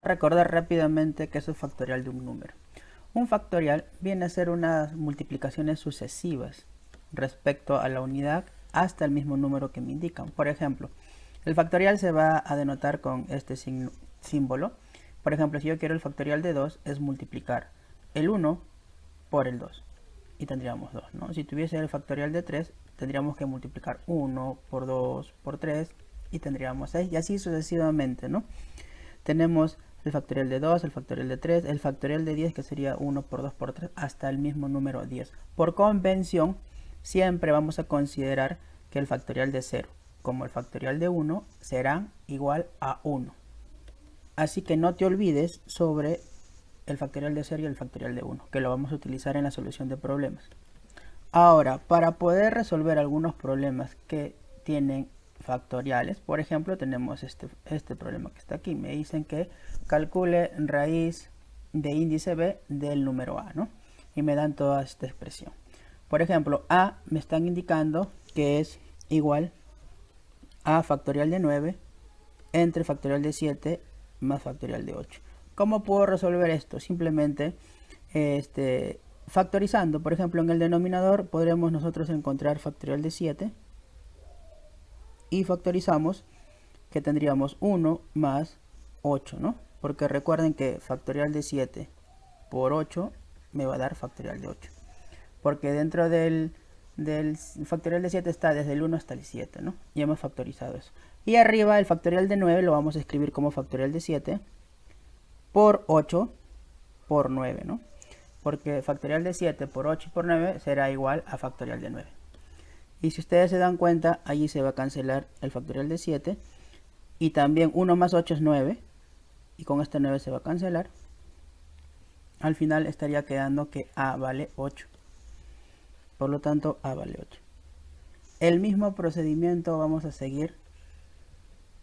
Recordar rápidamente que es el factorial de un número. Un factorial viene a ser unas multiplicaciones sucesivas respecto a la unidad hasta el mismo número que me indican. Por ejemplo, el factorial se va a denotar con este símbolo. Por ejemplo, si yo quiero el factorial de 2, es multiplicar el 1 por el 2. Y tendríamos 2, ¿no? Si tuviese el factorial de 3, tendríamos que multiplicar 1 por 2 por 3 y tendríamos 6. Y así sucesivamente, ¿no? Tenemos el factorial de 2, el factorial de 3, el factorial de 10, que sería 1 por 2 por 3, hasta el mismo número 10. Por convención, siempre vamos a considerar que el factorial de 0 como el factorial de 1 serán igual a 1. Así que no te olvides sobre el factorial de 0 y el factorial de 1, que lo vamos a utilizar en la solución de problemas. Ahora, para poder resolver algunos problemas que tienen factoriales, por ejemplo, tenemos este problema que está aquí. Me dicen que calcule raíz de índice b del número a, ¿no? Y me dan toda esta expresión. Por ejemplo, a me están indicando que es igual a factorial de 9 entre factorial de 7 más factorial de 8. ¿Cómo puedo resolver esto? Simplemente factorizando. Por ejemplo, en el denominador podremos nosotros encontrar factorial de 7 y factorizamos, que tendríamos 1 más 8, ¿no? Porque recuerden que factorial de 7 por 8 me va a dar factorial de 8. Porque dentro del factorial de 7 está desde el 1 hasta el 7, ¿no? Ya hemos factorizado eso. Y arriba el factorial de 9 lo vamos a escribir como factorial de 7 por 8 por 9, ¿no? Porque factorial de 7 por 8 y por 9 será igual a factorial de 9. Y si ustedes se dan cuenta, allí se va a cancelar el factorial de 7. Y también 1 más 8 es 9. Y con este 9 se va a cancelar. Al final estaría quedando que a vale 8. Por lo tanto, a vale 8. El mismo procedimiento vamos a seguir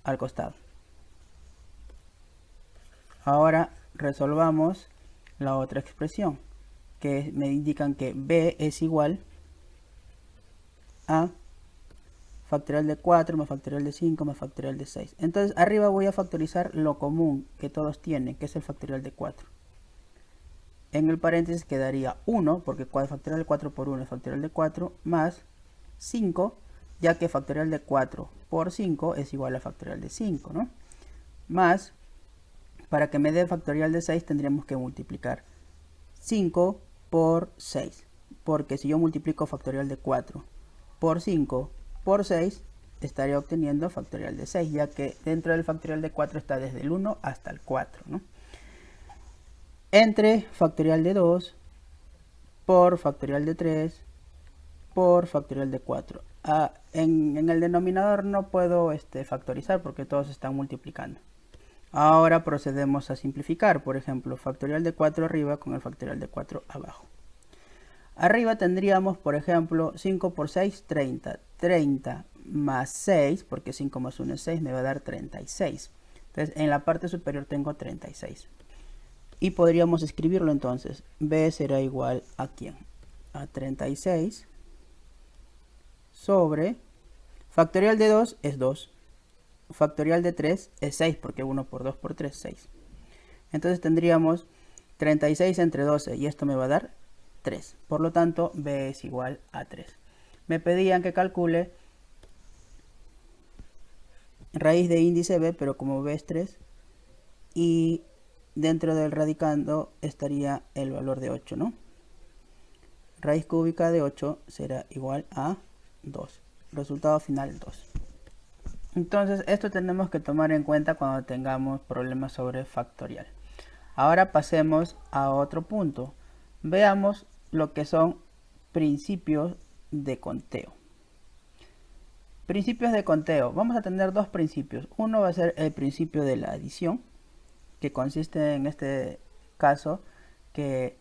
al costado. Ahora resolvamos la otra expresión, que me indican que b es igual a factorial de 4 más factorial de 5 más factorial de 6. Entonces arriba voy a factorizar lo común que todos tienen, que es el factorial de 4. En el paréntesis quedaría 1, porque factorial de 4 por 1 es factorial de 4, más 5, ya que factorial de 4 por 5 es igual a factorial de 5, ¿no? Más, para que me dé factorial de 6 tendríamos que multiplicar 5 por 6, porque si yo multiplico factorial de 4 por 5 por 6, estaría obteniendo factorial de 6, ya que dentro del factorial de 4 está desde el 1 hasta el 4, ¿no? Entre factorial de 2 por factorial de 3 por factorial de 4. En el denominador no puedo factorizar porque todos están multiplicando. Ahora procedemos a simplificar. Por ejemplo, factorial de 4 arriba con el factorial de 4 abajo. Arriba tendríamos, por ejemplo, 5 por 6, 30. 30 más 6, porque 5 más 1 es 6, me va a dar 36. Entonces, en la parte superior tengo 36. Y podríamos escribirlo entonces. B será igual a ¿quién? A 36 sobre factorial de 2 es 2. Factorial de 3 es 6, porque 1 por 2 por 3 es 6. Entonces tendríamos 36 entre 12 y esto me va a dar 3. Por lo tanto, B es igual a 3. Me pedían que calcule raíz de índice B, pero como B es 3, y dentro del radicando estaría el valor de 8, ¿no? Raíz cúbica de 8 será igual a 2. Resultado final 2. Entonces esto tenemos que tomar en cuenta cuando tengamos problemas sobre factorial. Ahora pasemos a otro punto. Veamos lo que son principios de conteo. Principios de conteo. Vamos a tener dos principios. Uno va a ser el principio de la adición, que consiste en este caso que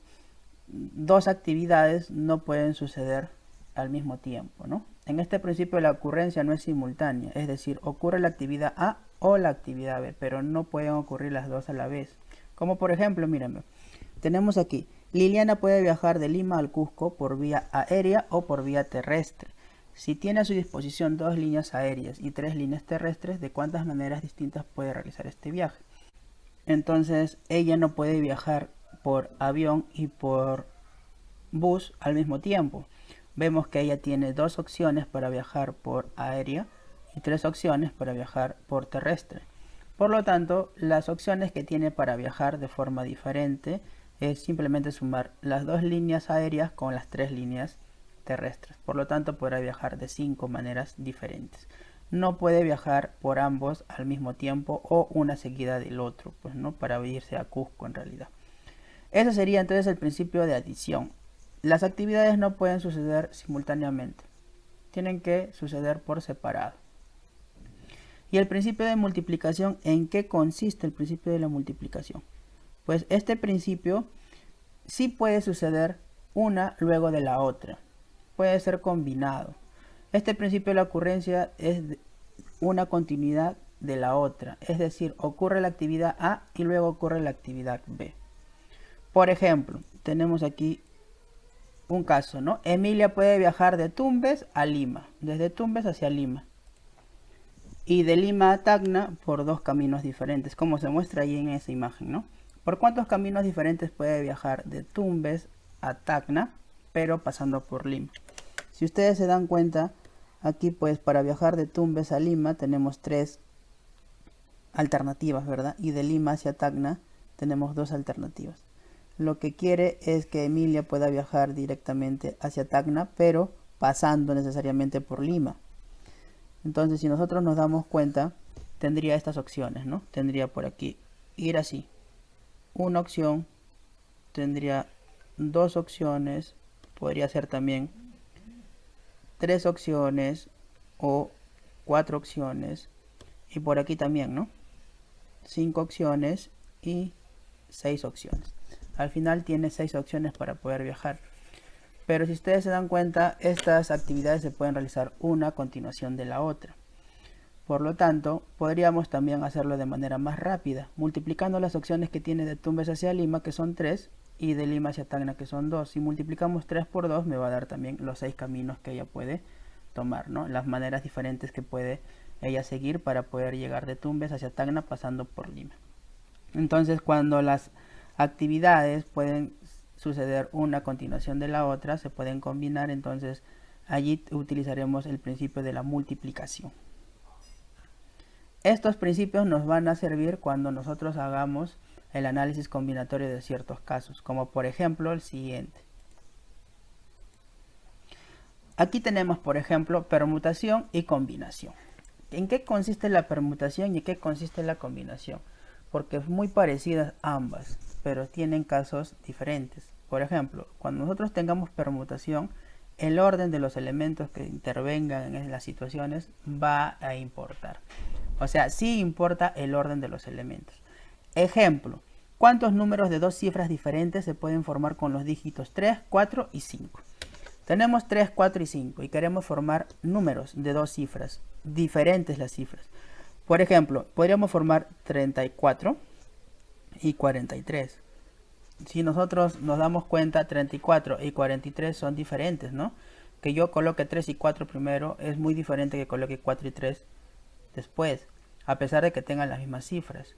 dos actividades no pueden suceder al mismo tiempo, ¿no? En este principio la ocurrencia no es simultánea, es decir, ocurre la actividad A o la actividad B, pero no pueden ocurrir las dos a la vez. Como por ejemplo, mírenme, tenemos aquí, Liliana puede viajar de Lima al Cusco por vía aérea o por vía terrestre. Si tiene a su disposición 2 líneas aéreas y 3 líneas terrestres, ¿de cuántas maneras distintas puede realizar este viaje? Entonces ella no puede viajar por avión y por bus al mismo tiempo. Vemos que ella tiene 2 opciones para viajar por aérea y 3 opciones para viajar por terrestre. Por lo tanto, las opciones que tiene para viajar de forma diferente es simplemente sumar las 2 líneas aéreas con las 3 líneas terrestres. Por lo tanto, podrá viajar de 5 maneras diferentes. No puede viajar por ambos al mismo tiempo o una seguida del otro, pues no, para irse a Cusco en realidad. Ese sería entonces el principio de adición. Las actividades no pueden suceder simultáneamente, tienen que suceder por separado. ¿Y el principio de multiplicación? ¿En qué consiste el principio de la multiplicación? Pues este principio sí puede suceder una luego de la otra, puede ser combinado. Este principio de la ocurrencia es una continuidad de la otra, es decir, ocurre la actividad A y luego ocurre la actividad B. Por ejemplo, tenemos aquí un caso, ¿no? Emilia puede viajar de Tumbes a Lima, desde Tumbes hacia Lima, y de Lima a Tacna por 2 caminos diferentes, como se muestra ahí en esa imagen, ¿no? ¿Por cuántos caminos diferentes puede viajar de Tumbes a Tacna, pero pasando por Lima? Si ustedes se dan cuenta, aquí pues para viajar de Tumbes a Lima tenemos 3 alternativas, ¿verdad? Y de Lima hacia Tacna tenemos 2 alternativas. Lo que quiere es que Emilia pueda viajar directamente hacia Tacna, pero pasando necesariamente por Lima. Entonces, si nosotros nos damos cuenta, tendría estas opciones, ¿no? Tendría por aquí ir así, una opción, tendría 2 opciones, podría ser también 3 opciones o 4 opciones, y por aquí también, ¿no? 5 opciones y 6 opciones. Al final tiene 6 opciones para poder viajar. Pero si ustedes se dan cuenta, estas actividades se pueden realizar una a continuación de la otra. Por lo tanto, podríamos también hacerlo de manera más rápida, multiplicando las opciones que tiene de Tumbes hacia Lima, que son 3, y de Lima hacia Tacna, que son 2. Si multiplicamos 3 por 2, me va a dar también los 6 caminos que ella puede tomar, ¿no? Las maneras diferentes que puede ella seguir para poder llegar de Tumbes hacia Tacna pasando por Lima. Entonces, cuando las actividades pueden suceder una a continuación de la otra, se pueden combinar, entonces allí utilizaremos el principio de la multiplicación. Estos principios nos van a servir cuando nosotros hagamos el análisis combinatorio de ciertos casos, como por ejemplo el siguiente. Aquí tenemos, por ejemplo, permutación y combinación. ¿En qué consiste la permutación y en qué consiste la combinación? Porque es muy parecidas ambas, pero tienen casos diferentes. Por ejemplo, cuando nosotros tengamos permutación, el orden de los elementos que intervengan en las situaciones va a importar. O sea, sí importa el orden de los elementos. Ejemplo, ¿cuántos números de 2 cifras diferentes se pueden formar con los dígitos 3, 4 y 5? Tenemos 3, 4 y 5 y queremos formar números de 2 cifras, diferentes las cifras. Por ejemplo, podríamos formar 34 y 43. Si nosotros nos damos cuenta, 34 y 43 son diferentes, ¿no? Que yo coloque 3 y 4 primero es muy diferente que coloque 4 y 3 después, a pesar de que tengan las mismas cifras.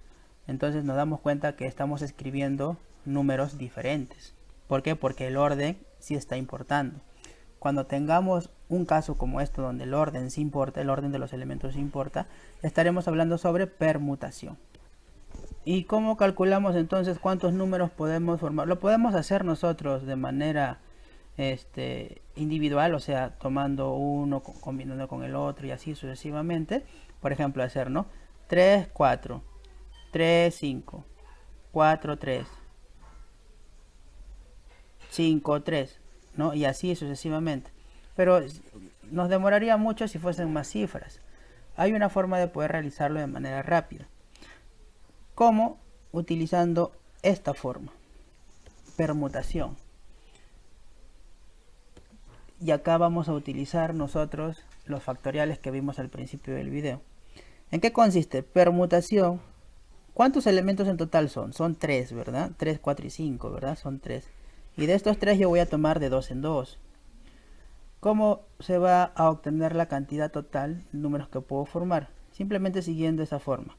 Entonces nos damos cuenta que estamos escribiendo números diferentes. ¿Por qué? Porque el orden sí está importando. Cuando tengamos un caso como esto donde el orden sí importa, el orden de los elementos sí importa, estaremos hablando sobre permutación. ¿Y cómo calculamos entonces cuántos números podemos formar? Lo podemos hacer nosotros de manera individual, o sea, tomando uno, combinando con el otro y así sucesivamente. Por ejemplo, hacer, ¿no? 3, 4, 3, 5, 4, 3, 5, 3, ¿no? Y así sucesivamente. Pero nos demoraría mucho si fuesen más cifras. Hay una forma de poder realizarlo de manera rápida. ¿Cómo? Utilizando esta forma. Permutación. Y acá vamos a utilizar nosotros los factoriales que vimos al principio del video. ¿En qué consiste? Permutación. ¿Cuántos elementos en total son? Son 3, ¿verdad? 3, 4 y 5, ¿verdad? Son 3. Y de estos 3 yo voy a tomar de 2 en 2. ¿Cómo se va a obtener la cantidad total de números que puedo formar? Simplemente siguiendo esa forma.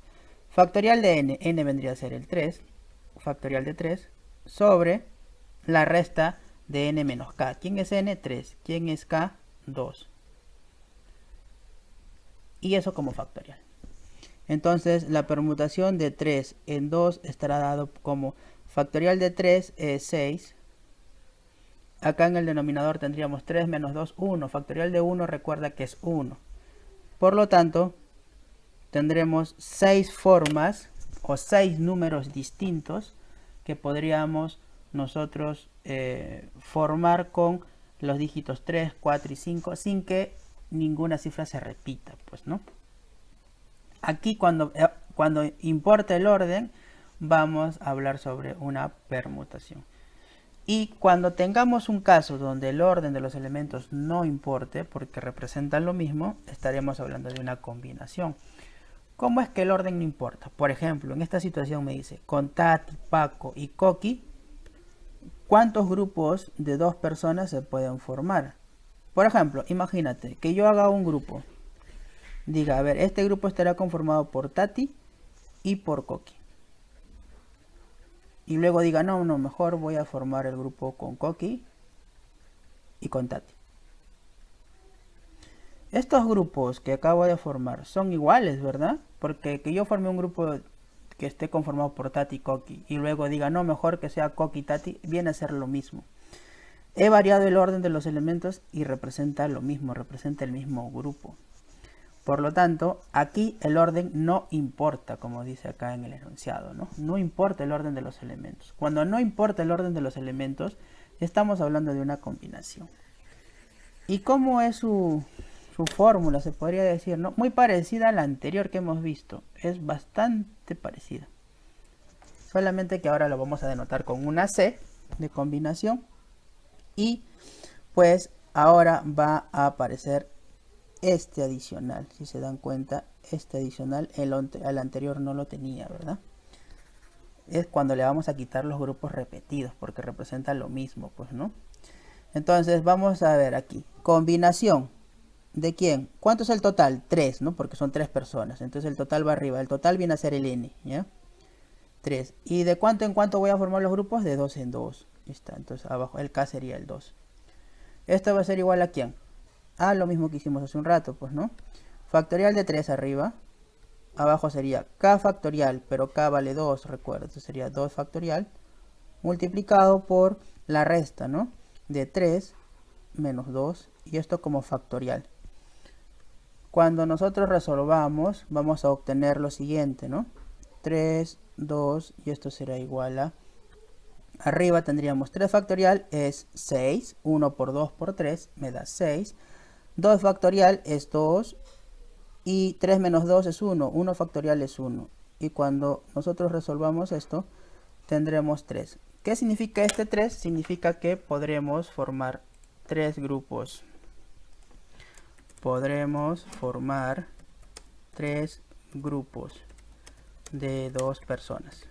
Factorial de n vendría a ser el 3, factorial de 3, sobre la resta de n menos k. ¿Quién es n? 3. ¿Quién es k? 2. Y eso como factorial. Entonces la permutación de 3 en 2 estará dado como factorial de 3 es 6. Acá en el denominador tendríamos 3 menos 2, 1. Factorial de 1 recuerda que es 1. Por lo tanto, tendremos 6 formas o 6 números distintos que podríamos nosotros formar con los dígitos 3, 4 y 5 sin que ninguna cifra se repita, pues, ¿no? Aquí cuando importa el orden vamos a hablar sobre una permutación. Y cuando tengamos un caso donde el orden de los elementos no importe porque representan lo mismo, estaremos hablando de una combinación. ¿Cómo es que el orden no importa? Por ejemplo, en esta situación me dice, con Tati, Paco y Coqui, ¿cuántos grupos de 2 personas se pueden formar? Por ejemplo, imagínate que yo haga un grupo. Diga, a ver, este grupo estará conformado por Tati y por Coqui. Y luego diga, no, mejor voy a formar el grupo con Coqui y con Tati. Estos grupos que acabo de formar son iguales, ¿verdad? Porque que yo forme un grupo que esté conformado por Tati y Coqui y luego diga, no, mejor que sea Coqui y Tati, viene a ser lo mismo. He variado el orden de los elementos y representa lo mismo, representa el mismo grupo. Por lo tanto, aquí el orden no importa, como dice acá en el enunciado, ¿no? No importa el orden de los elementos. Cuando no importa el orden de los elementos, estamos hablando de una combinación. ¿Y cómo es su fórmula? Se podría decir, ¿no? Muy parecida a la anterior que hemos visto. Es bastante parecida. Solamente que ahora lo vamos a denotar con una C de combinación. Y pues ahora va a aparecer este adicional. Si se dan cuenta, este adicional, el anterior no lo tenía, ¿verdad? Es cuando le vamos a quitar los grupos repetidos, porque representan lo mismo, pues, ¿no? Entonces, vamos a ver aquí. Combinación. ¿De quién? ¿Cuánto es el total? 3, ¿no? Porque son 3 personas. Entonces, el total va arriba. El total viene a ser el n, ¿ya? 3. ¿Y de cuánto en cuánto voy a formar los grupos? De 2 en 2. Está. Entonces, abajo, el k sería el 2. Esto va a ser igual a ¿quién? A lo mismo que hicimos hace un rato, pues, ¿no? Factorial de 3 arriba. Abajo sería k factorial, pero k vale 2, recuerda. Entonces sería 2 factorial multiplicado por la resta, ¿no? De 3 menos 2. Y esto como factorial. Cuando nosotros resolvamos, vamos a obtener lo siguiente, ¿no? 3, 2, y esto será igual a... Arriba tendríamos 3 factorial es 6. 1 por 2 por 3 me da 6. 2 factorial es 2 y 3 menos 2 es 1. 1 factorial es 1. Y cuando nosotros resolvamos esto, tendremos 3. ¿Qué significa este 3? Significa que podremos formar 3 grupos. Podremos formar 3 grupos de 2 personas.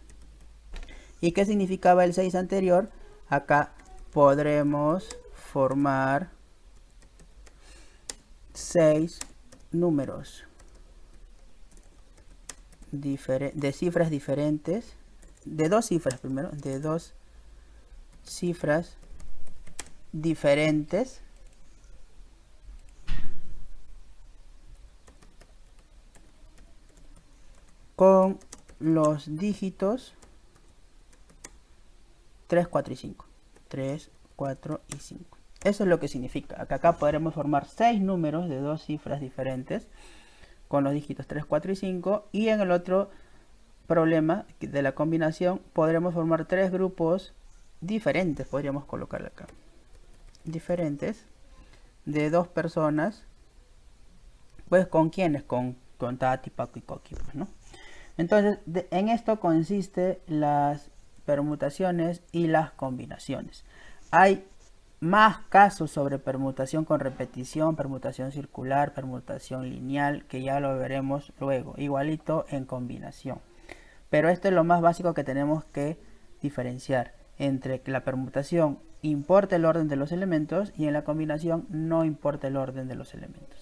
¿Y qué significaba el 6 anterior? Acá podremos formar 6 números de cifras diferentes, de 2 cifras primero, de 2 cifras diferentes con los dígitos 3, 4 y 5. 3, 4 y 5. Eso es lo que significa. Acá podremos formar 6 números de 2 cifras diferentes con los dígitos 3, 4 y 5. Y en el otro problema de la combinación podremos formar 3 grupos diferentes. Podríamos colocarlo acá. Diferentes de 2 personas. Pues ¿con quiénes? Con Tati, Paco y Coqui, pues, ¿no? Entonces, en esto consiste las permutaciones y las combinaciones. Hay más casos sobre permutación con repetición, permutación circular, permutación lineal, que ya lo veremos luego, igualito en combinación. Pero esto es lo más básico que tenemos que diferenciar entre que la permutación importa el orden de los elementos y en la combinación no importa el orden de los elementos.